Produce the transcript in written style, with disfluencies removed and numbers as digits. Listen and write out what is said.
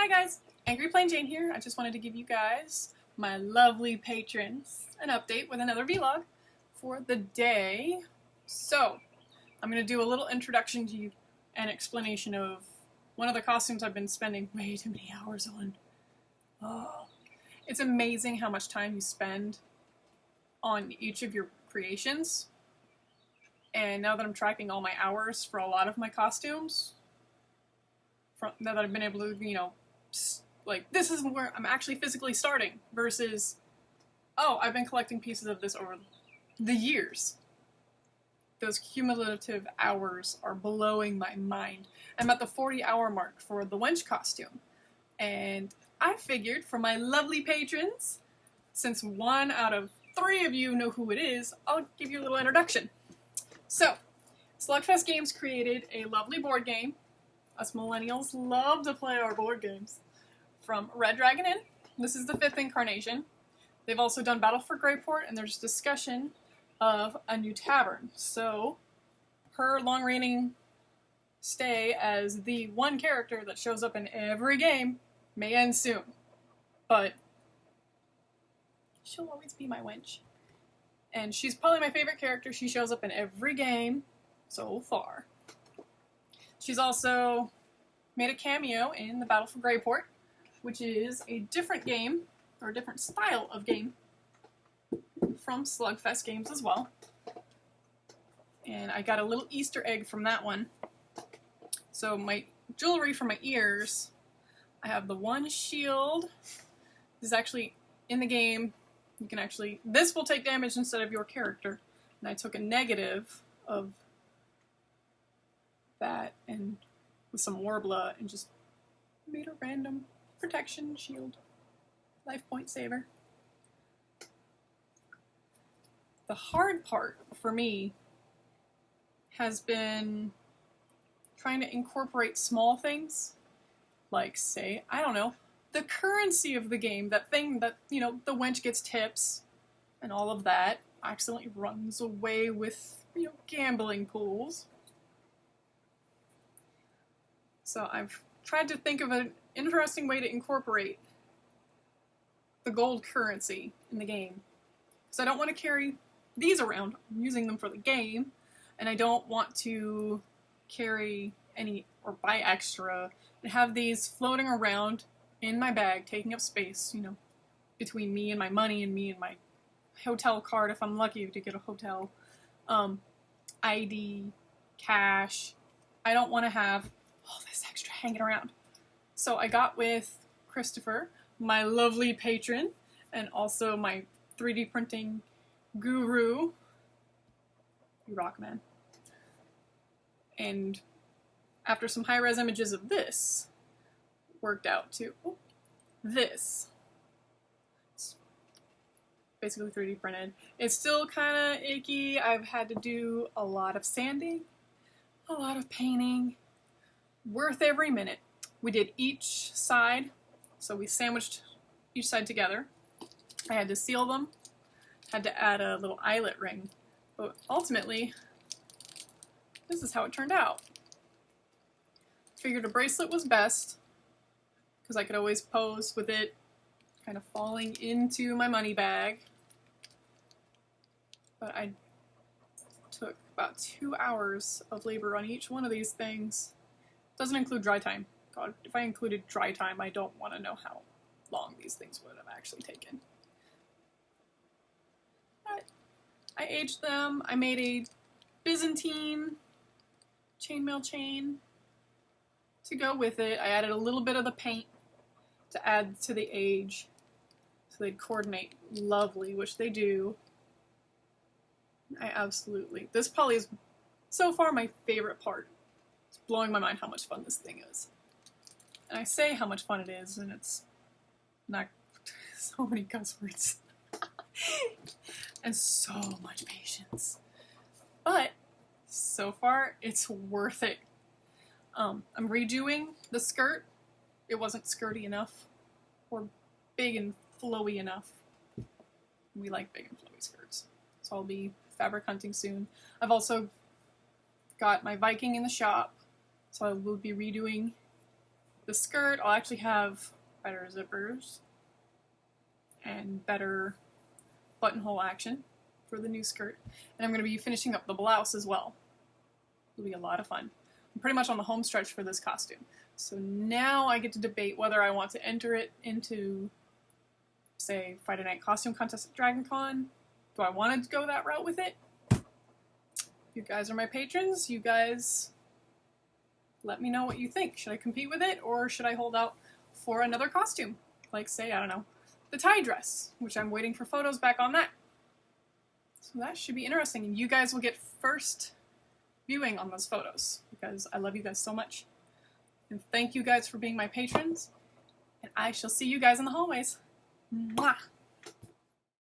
Hi guys, Angry Plain Jane here. I just wanted to give you guys, my lovely patrons, an update with another vlog for the day. So, I'm going to do a little introduction to you and explanation of one of the costumes I've been spending way too many hours on. Oh, it's amazing how much time you spend on each of your creations. And now that I'm tracking all my hours for a lot of my costumes, now that I've been able to, like, this is where I'm actually physically starting versus, oh, I've been collecting pieces of this over the years. Those cumulative hours are blowing my mind. I'm at the 40-hour mark for the Wench costume. And I figured for my lovely patrons, since 1 out of 3 of you know who it is, I'll give you a little introduction. So, Slugfest Games created a lovely board game. Us millennials love to play our board games. From Red Dragon Inn. This is the 5th incarnation. They've also done Battle for Greyport, and there's discussion of a new tavern. So, her long-reigning stay as the one character that shows up in every game may end soon. But she'll always be my wench. And she's probably my favorite character. She shows up in every game so far. She's also made a cameo in the Battle for Greyport, which is a different game, or a different style of game, from Slugfest Games as well. And I got a little Easter egg from that one. So my jewelry for my ears, I have the one shield. This is actually in the game. You can actually, this will take damage instead of your character. And I took a negative of that and with some Warbler and just made a random protection shield. Life point saver. The hard part for me has been trying to incorporate small things, like, say, I don't know, the currency of the game, that thing that, the wench gets tips and all of that, accidentally runs away with, gambling pools. So I've tried to think of an interesting way to incorporate the gold currency in the game. So I don't want to carry these around. I'm using them for the game, and I don't want to carry any or buy extra and have these floating around in my bag, taking up space, between me and my money and me and my hotel card if I'm lucky to get a hotel, ID, cash. I don't want to have all this extra hanging around. So I got with Christopher, my lovely patron, and also my 3D printing guru, you rock, man. And after some high-res images of this, worked out to this. It's basically 3D printed. It's still kind of icky. I've had to do a lot of sanding, a lot of painting. Worth every minute. We did each side, so we sandwiched each side together. I had to seal them, had to add a little eyelet ring, but ultimately, this is how it turned out. Figured a bracelet was best, because I could always pose with it kind of falling into my money bag. But I took about 2 hours of labor on each one of these things. Doesn't include dry time. God, if I included dry time, I don't want to know how long these things would have actually taken. But I aged them. I made a Byzantine chainmail chain to go with it. I added a little bit of the paint to add to the age so they'd coordinate lovely, which they do. This probably is so far my favorite part. It's blowing my mind how much fun this thing is. And I say how much fun it is, and it's not so many cuss words. And so much patience. But so far, it's worth it. I'm redoing the skirt. It wasn't skirty enough or big and flowy enough. We like big and flowy skirts. So I'll be fabric hunting soon. I've also got my Viking in the shop, so I will be redoing The skirt, I'll actually have better zippers and better buttonhole action for the new skirt. And I'm going to be finishing up the blouse as well. It'll be a lot of fun. I'm pretty much on the home stretch for this costume. So now I get to debate whether I want to enter it into, say, Friday Night Costume Contest at DragonCon. Do I want to go that route with it? You guys are my patrons. You guys let me know what you think. Should I compete with it, or should I hold out for another costume? Like, say, I don't know, the tie dress, which I'm waiting for photos back on that. So that should be interesting. And you guys will get first viewing on those photos, because I love you guys so much. And thank you guys for being my patrons. And I shall see you guys in the hallways. Mwah!